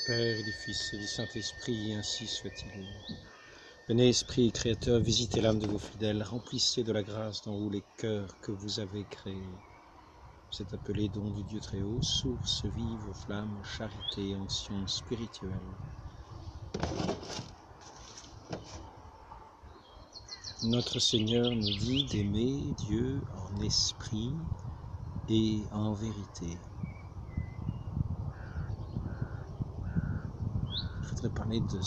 Père et du Fils et du Saint-Esprit, ainsi soit-il. Venez, Esprit Créateur, visitez l'âme de vos fidèles, remplissez de la grâce dans vous les cœurs que vous avez créés. Vous êtes appelés don du Dieu très haut, source vive, flamme, charité, onction spirituelle. Notre Seigneur nous dit d'aimer Dieu en esprit et en vérité. Je voudrais parler de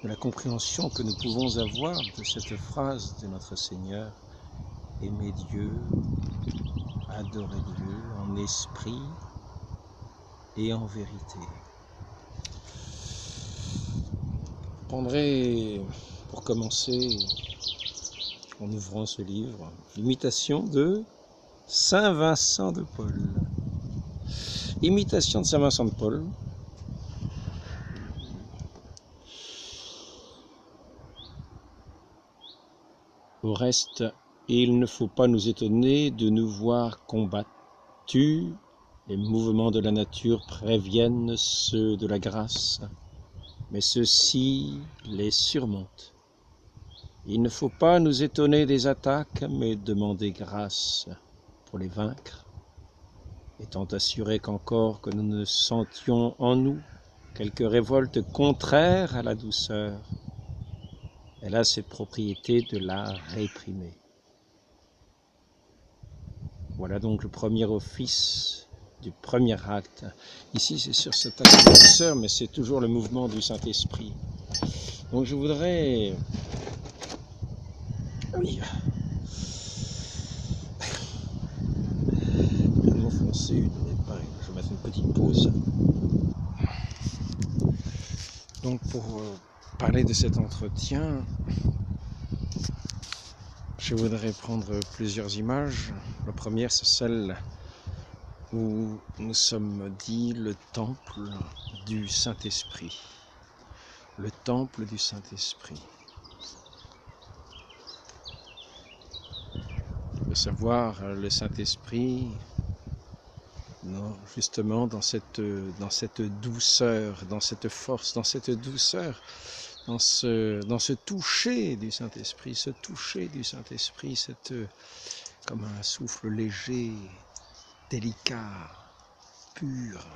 la compréhension que nous pouvons avoir de cette phrase de notre Seigneur: aimer Dieu, adorer Dieu en esprit et en vérité. Je prendrai pour commencer, en ouvrant ce livre, l'imitation de Saint Vincent de Paul. Imitation de Saint Vincent de Paul. Au reste, il ne faut pas nous étonner de nous voir combattus. Les mouvements de la nature préviennent ceux de la grâce, mais ceux-ci les surmontent. Il ne faut pas nous étonner des attaques, mais demander grâce pour les vaincre, étant assurés qu'encore que nous ne sentions en nous quelque révolte contraire à la douceur, elle a cette propriété de la réprimer. Voilà donc le premier office du premier acte. Ici, c'est sur cet acte de douceur, mais c'est toujours le mouvement du Saint-Esprit. Donc je voudrais... Oui. Je vais m'enfoncer une... Je vais mettre une petite pause. Donc pour parler de cet entretien, je voudrais prendre plusieurs images. La première, c'est celle où nous sommes dit le temple du Saint-Esprit. Le temple du Saint-Esprit. De savoir le Saint-Esprit, justement dans cette douceur, dans cette force, dans cette douceur, dans ce toucher du Saint-Esprit, comme un souffle léger, délicat, pur,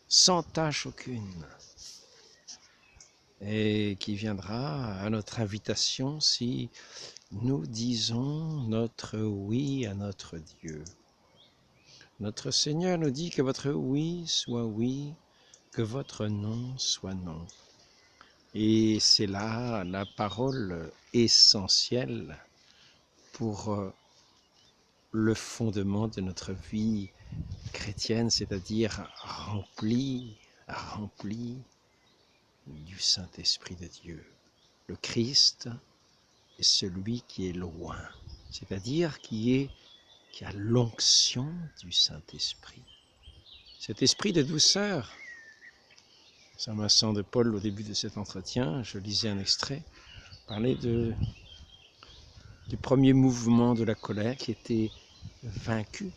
sans tache aucune, et qui viendra à notre invitation si nous disons notre oui à notre Dieu. Notre Seigneur nous dit que votre oui soit oui, que votre non soit non. Et c'est là la parole essentielle pour le fondement de notre vie chrétienne, c'est-à-dire rempli du Saint-Esprit de Dieu. Le Christ est celui qui est loin, c'est-à-dire qui a l'onction du Saint-Esprit. Cet esprit de douceur, Saint Vincent de Paul, au début de cet entretien, je lisais un extrait, parlait du premier mouvement de la colère qui était vaincu,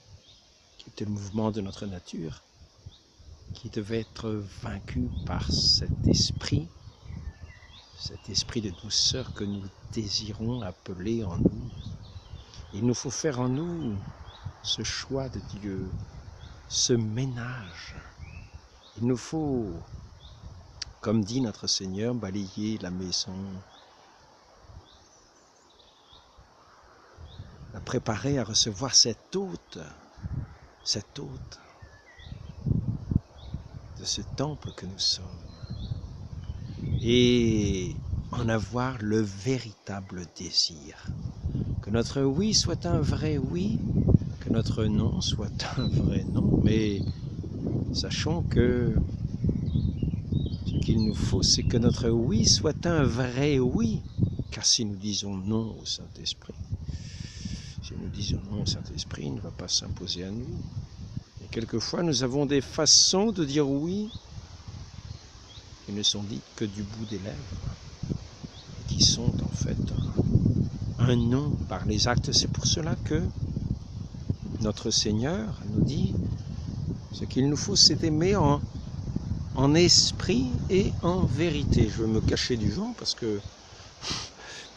qui était le mouvement de notre nature, qui devait être vaincu par cet esprit de douceur que nous désirons appeler en nous. Il nous faut faire en nous ce choix de Dieu, ce ménage. Il nous faut, comme dit notre Seigneur, balayer la maison, la préparer à recevoir cet hôte de ce temple que nous sommes, et en avoir le véritable désir. Que notre oui soit un vrai oui, que notre non soit un vrai non, mais sachons que ce qu'il nous faut, c'est que notre oui soit un vrai oui, car si nous disons non au Saint-Esprit, il ne va pas s'imposer à nous. Et quelquefois, nous avons des façons de dire oui qui ne sont dites que du bout des lèvres, et qui sont en fait un non par les actes. C'est pour cela que notre Seigneur nous dit, ce qu'il nous faut, c'est aimer en esprit et en vérité. Je vais me cacher du vent parce que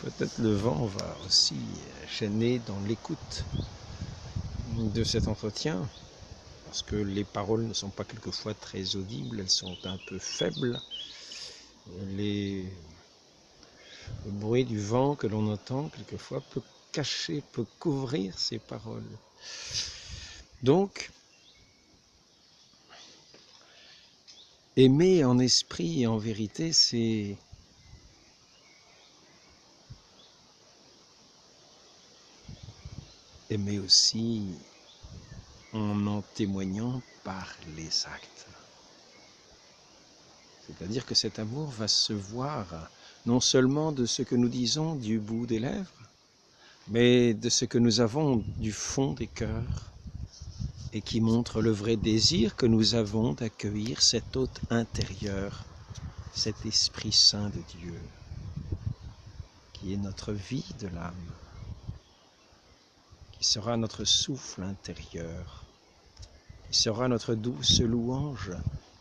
peut-être le vent va aussi gêner dans l'écoute de cet entretien, parce que les paroles ne sont pas quelquefois très audibles, elles sont un peu faibles. Le bruit du vent que l'on entend quelquefois peut cacher, peut couvrir ces paroles. Donc, aimer en esprit et en vérité, c'est aimer aussi en témoignant par les actes. C'est-à-dire que cet amour va se voir non seulement de ce que nous disons du bout des lèvres, mais de ce que nous avons du fond des cœurs et qui montre le vrai désir que nous avons d'accueillir cet hôte intérieur, cet Esprit Saint de Dieu, qui est notre vie de l'âme, qui sera notre souffle intérieur, qui sera notre douce louange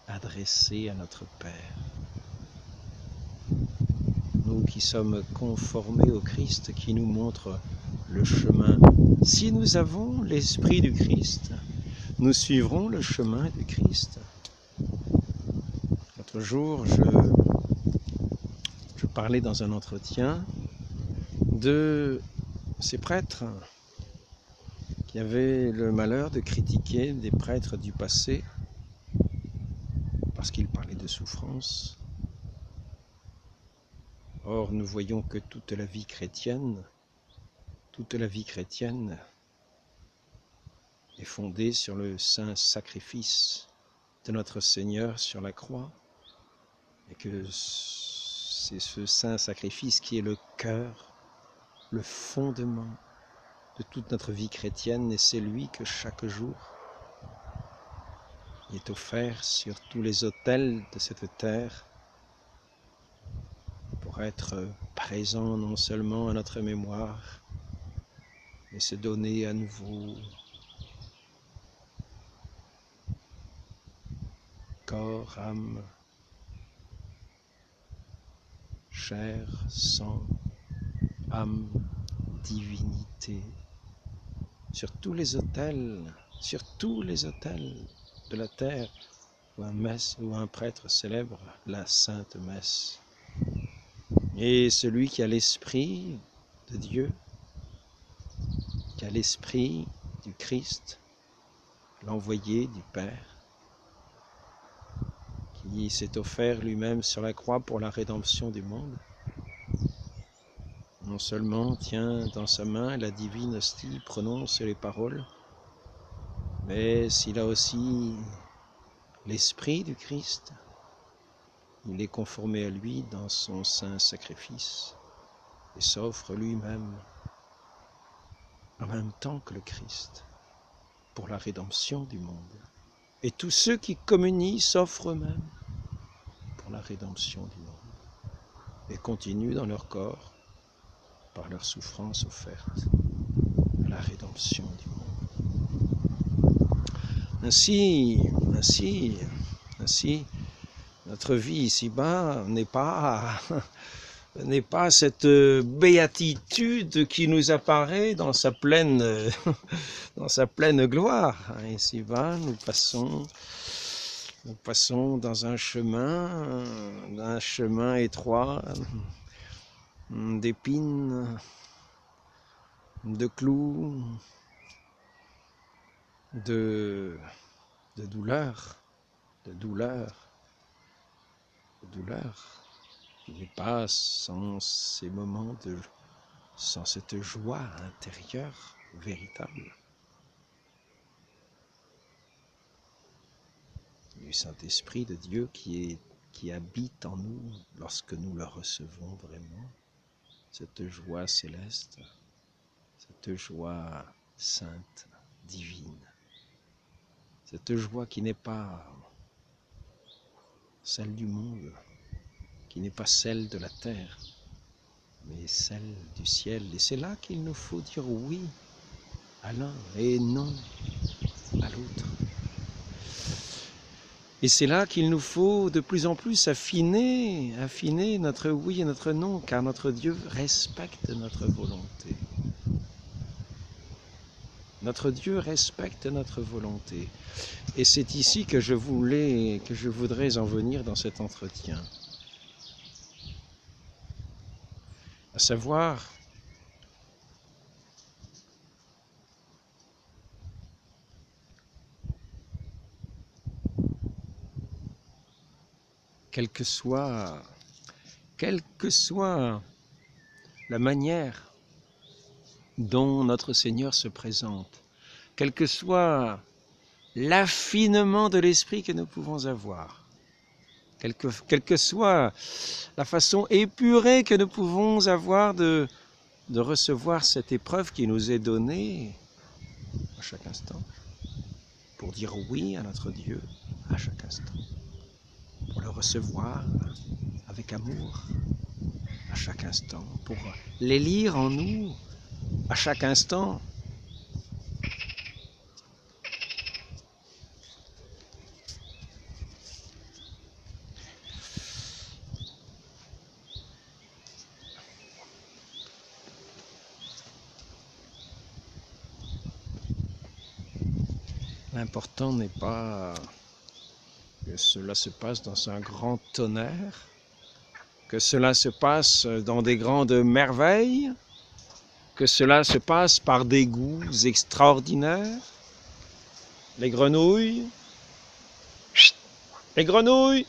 adressée à notre Père. Nous qui sommes conformés au Christ, qui nous montre le chemin. Si nous avons l'Esprit du Christ, nous suivrons le chemin du Christ. L'autre jour, je parlais dans un entretien de ces prêtres qui avaient le malheur de critiquer des prêtres du passé parce qu'ils parlaient de souffrance. Or, nous voyons que toute la vie chrétienne est fondée sur le saint sacrifice de notre Seigneur sur la croix, et que c'est ce saint sacrifice qui est le cœur, le fondement de toute notre vie chrétienne, et c'est lui que chaque jour est offert sur tous les autels de cette terre pour être présent non seulement à notre mémoire, mais se donner à nouveau corps, âme, chair, sang, âme, divinité, sur tous les autels de la terre où un prêtre célèbre la sainte messe. Et celui qui a l'esprit de Dieu, qui a l'esprit du Christ, l'envoyé du Père, qui s'est offert lui-même sur la croix pour la rédemption du monde, non seulement tient dans sa main la divine hostie, prononce les paroles, mais s'il a aussi l'Esprit du Christ, il est conformé à lui dans son saint sacrifice et s'offre lui-même en même temps que le Christ pour la rédemption du monde. Et tous ceux qui communient s'offrent eux-mêmes pour la rédemption du monde et continuent dans leur corps, par leur souffrance offerte, à la rédemption du monde. Ainsi, notre vie ici-bas n'est pas cette béatitude qui nous apparaît dans sa pleine gloire. Ici-bas, nous passons dans un chemin étroit, d'épines, de clous, de douleur, qui n'est pas sans ces moments sans cette joie intérieure véritable du Saint-Esprit de Dieu qui habite en nous lorsque nous le recevons vraiment, cette joie céleste, cette joie sainte, divine, cette joie qui n'est pas celle du monde, qui n'est pas celle de la terre, mais celle du ciel. Et c'est là qu'il nous faut dire oui à l'un et non à l'autre. Et c'est là qu'il nous faut de plus en plus affiner notre oui et notre non, car notre Dieu respecte notre volonté. Notre Dieu respecte notre volonté. Et c'est ici que je voudrais en venir dans cet entretien. À savoir, quelle que soit la manière dont notre Seigneur se présente, quel que soit l'affinement de l'esprit que nous pouvons avoir, quelle que soit la façon épurée que nous pouvons avoir de recevoir cette épreuve qui nous est donnée à chaque instant, pour dire oui à notre Dieu à chaque instant, pour le recevoir avec amour à chaque instant, pour les lire en nous à chaque instant. L'important n'est pas que cela se passe dans un grand tonnerre, que cela se passe dans des grandes merveilles, que cela se passe par des goûts extraordinaires. Les grenouilles, les grenouilles,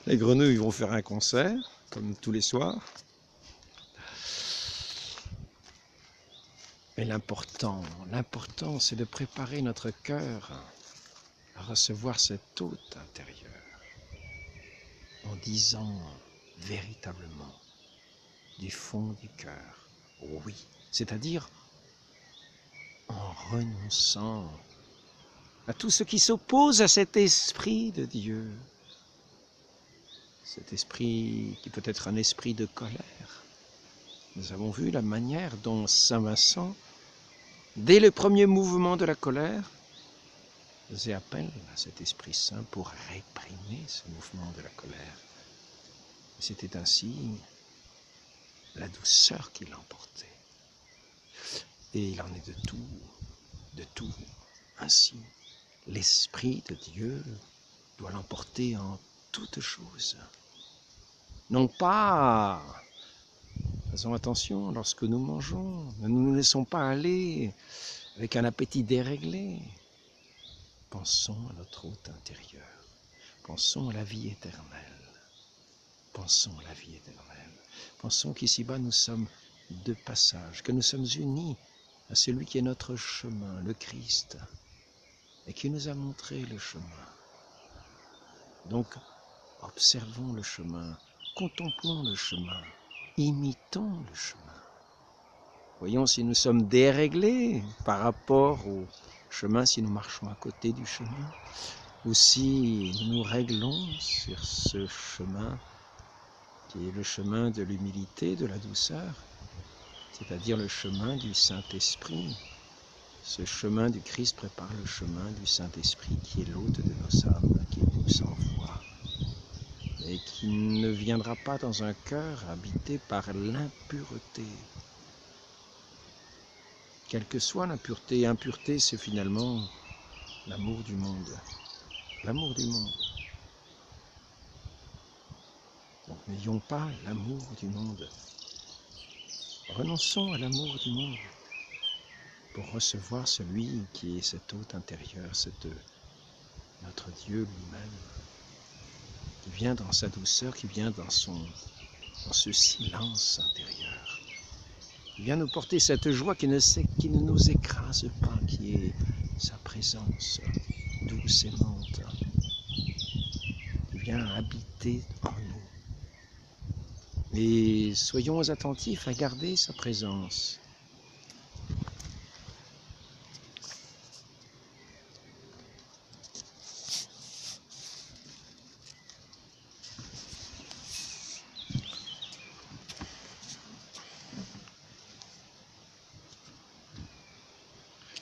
les grenouilles vont faire un concert, comme tous les soirs. Mais l'important, c'est de préparer notre cœur à recevoir cette hôte intérieure, en disant véritablement du fond du cœur, oui, c'est-à-dire en renonçant à tout ce qui s'oppose à cet esprit de Dieu, cet esprit qui peut être un esprit de colère. Nous avons vu la manière dont Saint Vincent, dès le premier mouvement de la colère, faisait appel à cet Esprit Saint pour réprimer ce mouvement de la colère. C'était ainsi la douceur qui l'emportait. Et il en est de tout. Ainsi, l'Esprit de Dieu doit l'emporter en toutes choses. Non pas, faisons attention lorsque nous mangeons, ne nous laissons pas aller avec un appétit déréglé. Pensons à notre hôte intérieur, pensons à la vie éternelle. Pensons à la vie éternelle. Pensons qu'ici-bas nous sommes de passage, que nous sommes unis à celui qui est notre chemin, le Christ, et qui nous a montré le chemin. Donc, observons le chemin, contemplons le chemin, imitons le chemin. Voyons si nous sommes déréglés par rapport au chemin, si nous marchons à côté du chemin, ou si nous nous réglons sur ce chemin qui est le chemin de l'humilité, de la douceur, c'est-à-dire le chemin du Saint-Esprit. Ce chemin du Christ prépare le chemin du Saint-Esprit qui est l'hôte de nos âmes, qui nous envoie, et qui ne viendra pas dans un cœur habité par l'impureté. Quelle que soit l'impureté, impureté c'est finalement l'amour du monde. L'amour du monde. Donc n'ayons pas l'amour du monde. Renonçons à l'amour du monde pour recevoir celui qui est cet hôte intérieur, notre Dieu lui-même, qui vient dans sa douceur, qui vient dans ce silence intérieur, qui vient nous porter cette joie qui ne nous écrase pas, qui est sa présence douce et aimante, qui vient habiter en nous. Et soyons attentifs à garder sa présence.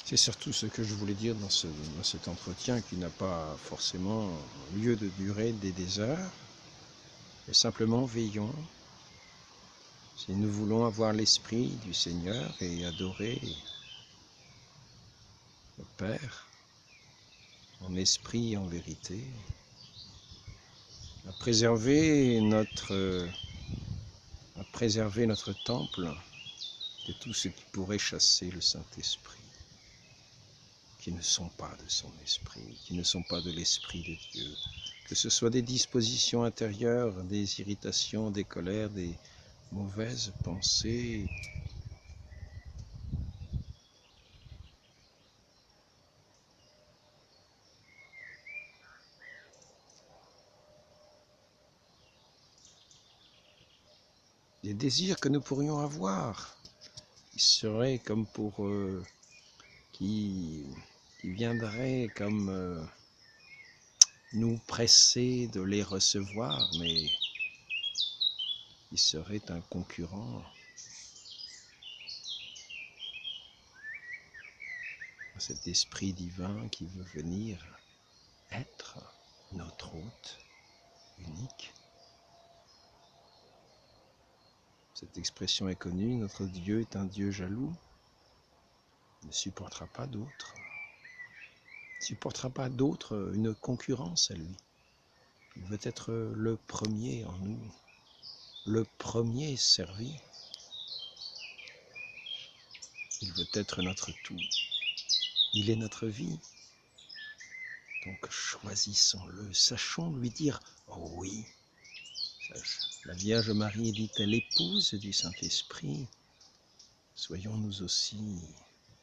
C'est surtout ce que je voulais dire dans cet entretien qui n'a pas forcément lieu de durer des heures, mais simplement veillons. Si nous voulons avoir l'esprit du Seigneur et adorer le Père en esprit et en vérité, à préserver notre temple de tout ce qui pourrait chasser le Saint-Esprit, qui ne sont pas de son esprit, qui ne sont pas de l'Esprit de Dieu, que ce soit des dispositions intérieures, des irritations, des colères, des mauvaises pensées, des désirs que nous pourrions avoir, qui seraient comme qui viendraient comme nous presser de les recevoir, mais qui seraient un concurrent à cet esprit divin qui veut venir être notre hôte unique. Cette expression est connue, notre Dieu est un Dieu jaloux, il ne supportera pas d'autre. Il ne supportera pas d'autre, une concurrence à lui. Il veut être le premier en nous, le premier servi. Il veut être notre tout. Il est notre vie. Donc choisissons-le, sachons lui dire oh oui. La Vierge Marie est dite l'épouse du Saint-Esprit. Soyons nous aussi,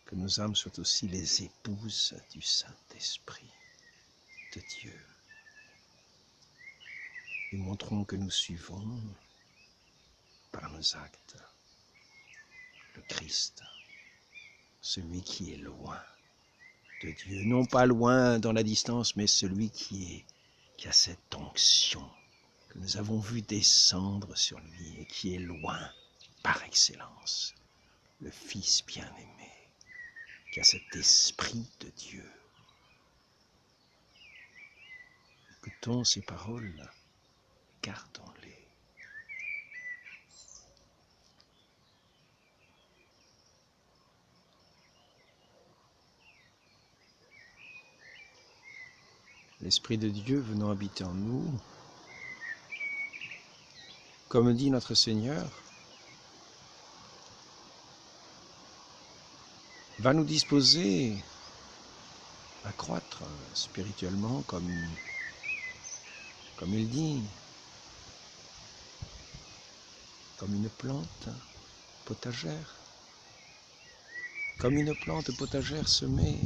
que nos âmes soient aussi les épouses du Saint-Esprit de Dieu. Et montrons que nous suivons par nos actes le Christ, celui qui est loin de Dieu, non pas loin dans la distance, mais celui qui a cette onction que nous avons vu descendre sur lui et qui est loin par excellence, le Fils bien-aimé, qui a cet esprit de Dieu. Écoutons ces paroles, gardons-les. L'Esprit de Dieu venant habiter en nous, comme dit notre Seigneur, va nous disposer à croître spirituellement comme il dit, comme une plante potagère, semée.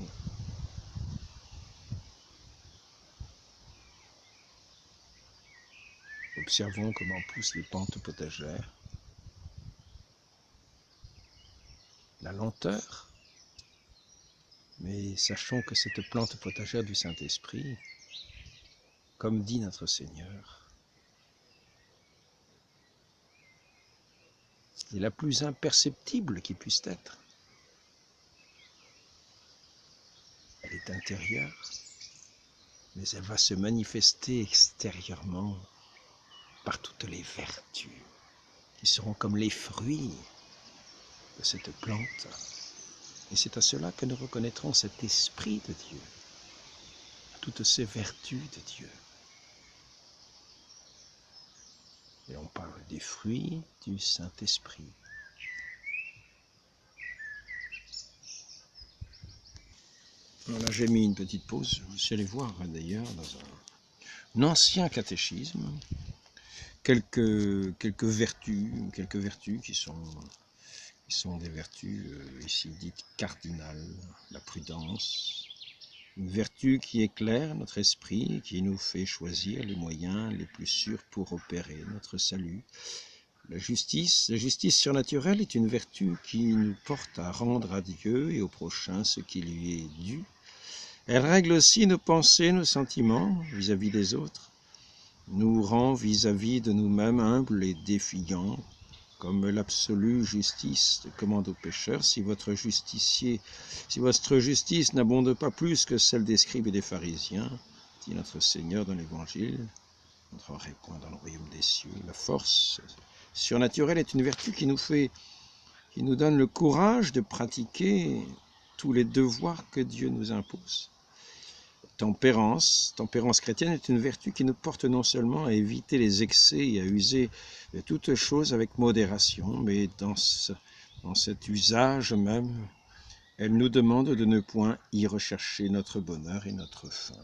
Observons comment poussent les plantes potagères. La lenteur, mais sachons que cette plante potagère du Saint-Esprit, comme dit notre Seigneur, est la plus imperceptible qui puisse être. Elle est intérieure, mais elle va se manifester extérieurement par toutes les vertus qui seront comme les fruits de cette plante. Et c'est à cela que nous reconnaîtrons cet esprit de Dieu, toutes ces vertus de Dieu. Et on parle des fruits du Saint-Esprit. Voilà, j'ai mis une petite pause. Je suis allé voir d'ailleurs dans un ancien catéchisme quelques vertus qui sont des vertus ici dites cardinales. La prudence, une vertu qui éclaire notre esprit, qui nous fait choisir les moyens les plus sûrs pour opérer notre salut. La justice surnaturelle est une vertu qui nous porte à rendre à Dieu et au prochain ce qui lui est dû. Elle règle aussi nos pensées, nos sentiments vis-à-vis des autres, nous rend vis-à-vis de nous-mêmes humbles et défiants comme l'absolue justice commande aux pécheurs, si votre justice n'abonde pas plus que celle des scribes et des pharisiens, dit notre Seigneur dans l'Évangile, vous n'entrerez point dans le royaume des cieux. La force surnaturelle est une vertu qui nous donne le courage de pratiquer tous les devoirs que Dieu nous impose. Tempérance chrétienne est une vertu qui nous porte non seulement à éviter les excès et à user de toutes choses avec modération, mais dans cet usage même, elle nous demande de ne point y rechercher notre bonheur et notre fin.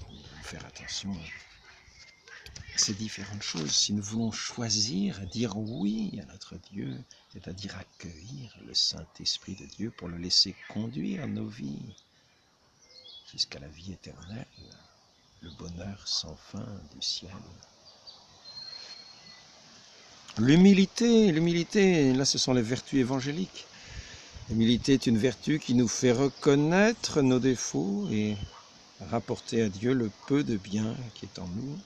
Nous devons faire attention à ces différentes choses. Si nous voulons choisir, dire oui à notre Dieu, c'est-à-dire accueillir le Saint-Esprit de Dieu pour le laisser conduire nos vies jusqu'à la vie éternelle, le bonheur sans fin du ciel. L'humilité, là ce sont les vertus évangéliques. L'humilité est une vertu qui nous fait reconnaître nos défauts et rapporter à Dieu le peu de bien qui est en nous.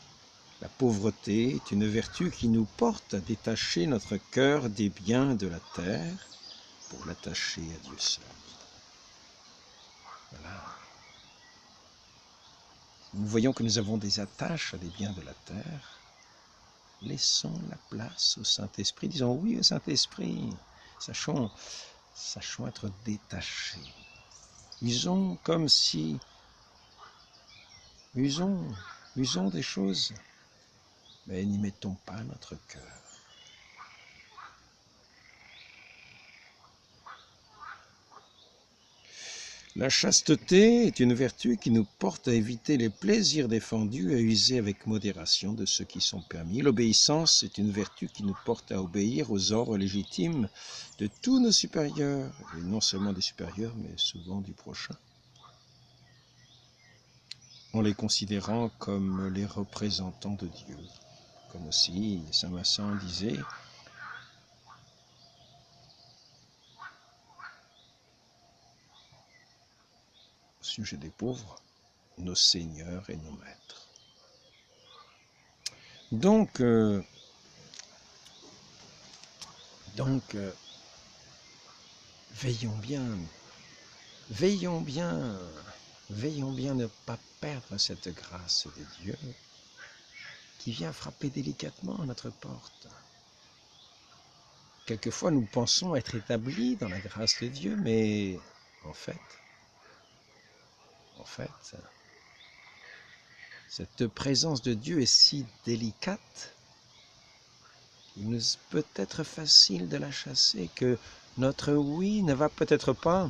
La pauvreté est une vertu qui nous porte à détacher notre cœur des biens de la terre pour l'attacher à Dieu seul. Voilà. Nous voyons que nous avons des attaches à des biens de la terre. Laissons la place au Saint-Esprit. Disons oui au Saint-Esprit. Sachons être détachés. Usons des choses, mais n'y mettons pas notre cœur. La chasteté est une vertu qui nous porte à éviter les plaisirs défendus et à user avec modération de ceux qui sont permis. L'obéissance est une vertu qui nous porte à obéir aux ordres légitimes de tous nos supérieurs, et non seulement des supérieurs, mais souvent du prochain, en les considérant comme les représentants de Dieu. Comme aussi saint Vincent disait, au sujet des pauvres, nos seigneurs et nos maîtres. Donc, veillons bien ne pas perdre cette grâce de Dieu qui vient frapper délicatement à notre porte. Quelquefois, nous pensons être établis dans la grâce de Dieu, mais en fait, cette présence de Dieu est si délicate, il nous peut être facile de la chasser, que notre oui ne va peut-être pas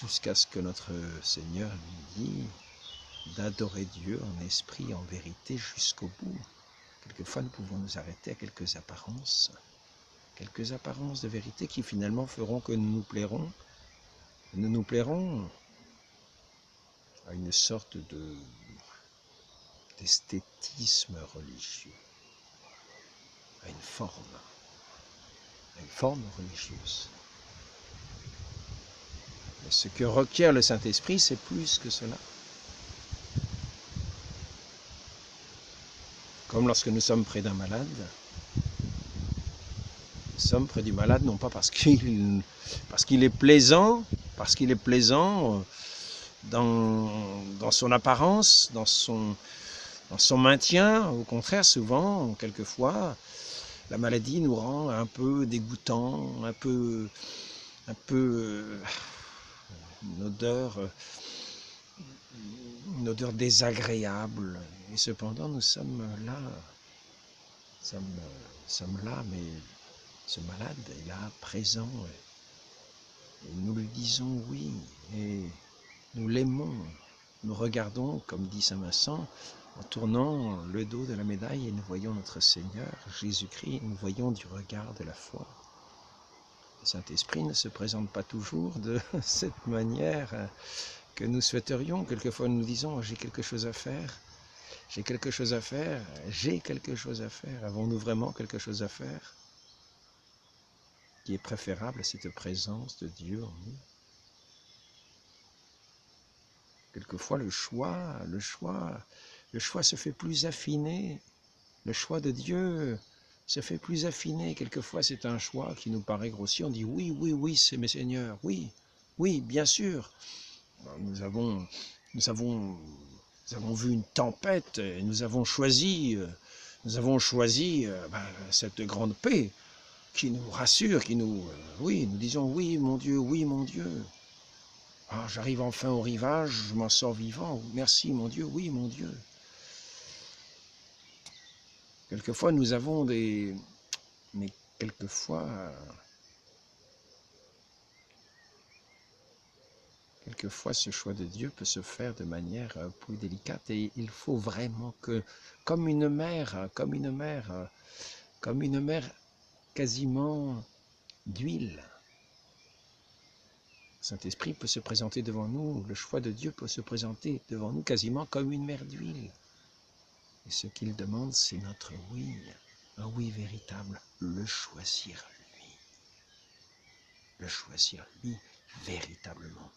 jusqu'à ce que notre Seigneur nous dise d'adorer Dieu en esprit et en vérité jusqu'au bout. Quelquefois, nous pouvons nous arrêter à quelques apparences de vérité qui finalement feront que nous nous plairons à une sorte d'esthétisme religieux, à une forme religieuse. Mais ce que requiert le Saint-Esprit, c'est plus que cela. Comme lorsque nous sommes près d'un malade, nous sommes près du malade non pas parce qu'il est plaisant, dans son apparence, dans son maintien. Au contraire, souvent, quelquefois, la maladie nous rend un peu dégoûtants, un peu une odeur désagréable. Et cependant, nous sommes là, mais ce malade est là, présent, et nous lui disons oui, et nous l'aimons. Nous regardons, comme dit saint Vincent, en tournant le dos de la médaille et nous voyons notre Seigneur, Jésus-Christ, nous voyons du regard de la foi. Le Saint-Esprit ne se présente pas toujours de cette manière que nous souhaiterions. Quelquefois nous disons, j'ai quelque chose à faire. Avons-nous vraiment quelque chose à faire qui est préférable à cette présence de Dieu en nous? quelquefois le choix se fait plus affiné. Le choix de Dieu se fait plus affiné. Quelquefois, c'est un choix qui nous paraît grossier. On dit oui, oui, oui, c'est mes seigneurs. Oui, oui, bien sûr. Nous avons vu une tempête et nous avons choisi cette grande paix qui nous rassure, oui, nous disons oui, mon Dieu, oui, mon Dieu. Ah, j'arrive enfin au rivage, je m'en sors vivant. Merci, mon Dieu, oui, mon Dieu. Quelquefois, nous avons des... Mais quelquefois, ce choix de Dieu peut se faire de manière plus délicate et il faut vraiment que, comme une mère quasiment d'huile, Saint-Esprit peut se présenter devant nous, le choix de Dieu peut se présenter devant nous quasiment comme une mer d'huile. Et ce qu'il demande, c'est notre oui, un oui véritable, le choisir lui véritablement,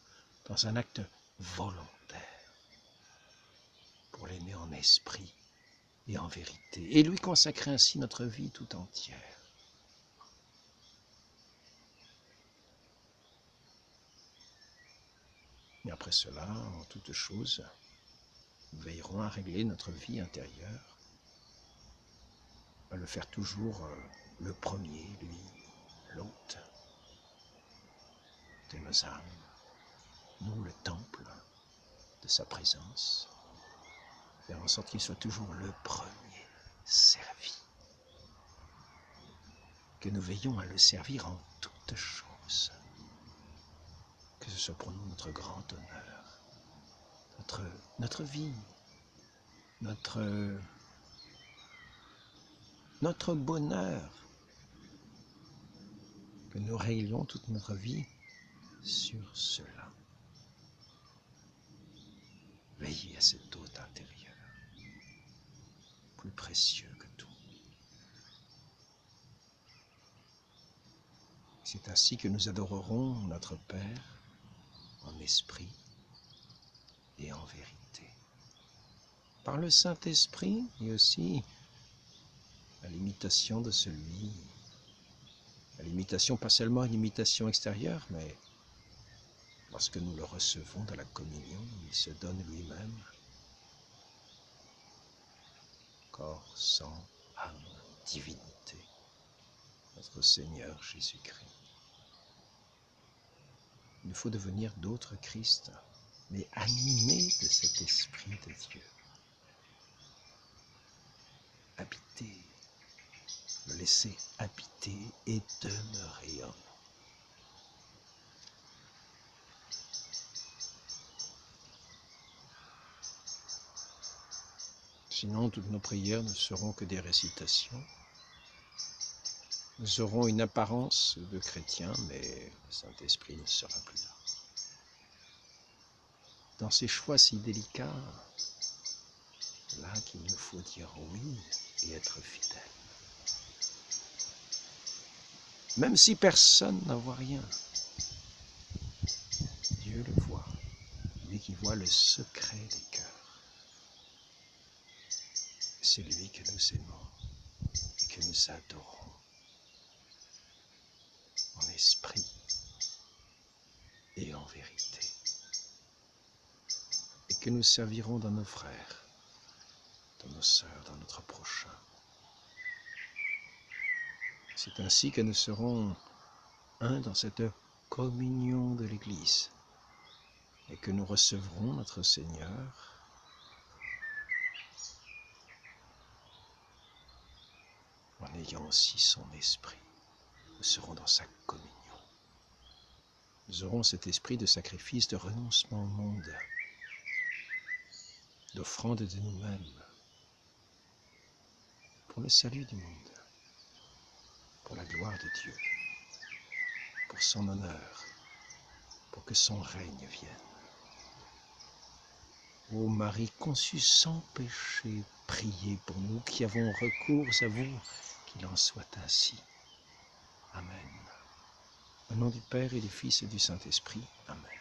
dans un acte volontaire, pour l'aimer en esprit et en vérité, et lui consacrer ainsi notre vie tout entière. Et après cela, en toutes choses, nous veillerons à régler notre vie intérieure, à le faire toujours le premier, lui, l'hôte de nos âmes, nous le temple de sa présence, faire en sorte qu'il soit toujours le premier servi, que nous veillons à le servir en toutes choses, que ce soit pour nous notre grand honneur, notre vie, notre bonheur, que nous réglions toute notre vie sur cela. Veillez à cet hôte intérieur, plus précieux que tout. C'est ainsi que nous adorerons notre Père en esprit et en vérité. Par le Saint-Esprit et aussi à l'imitation de celui, à l'imitation pas seulement une imitation extérieure, mais lorsque nous le recevons dans la communion, il se donne lui-même, corps, sang, âme, divinité, notre Seigneur Jésus-Christ. Il nous faut devenir d'autres Christ, mais animés de cet Esprit de Dieu. Habiter, le laisser habiter et demeurer en nous. Sinon, toutes nos prières ne seront que des récitations. Nous aurons une apparence de chrétiens, mais le Saint-Esprit ne sera plus là. Dans ces choix si délicats, là qu'il nous faut dire oui et être fidèle. Même si personne n'en voit rien, Dieu le voit, lui qui voit le secret des cœurs. C'est lui que nous aimons et que nous adorons en esprit et en vérité. Et que nous servirons dans nos frères, dans nos sœurs, dans notre prochain. C'est ainsi que nous serons un dans cette communion de l'Église et que nous recevrons notre Seigneur en ayant aussi son esprit. Nous serons dans sa communion. Nous aurons cet esprit de sacrifice, de renoncement au monde, d'offrande de nous-mêmes pour le salut du monde, pour la gloire de Dieu, pour son honneur, pour que son règne vienne. Ô Marie conçue sans péché, priez pour nous qui avons recours à vous, qu'il en soit ainsi. Amen. Au nom du Père et du Fils et du Saint-Esprit. Amen.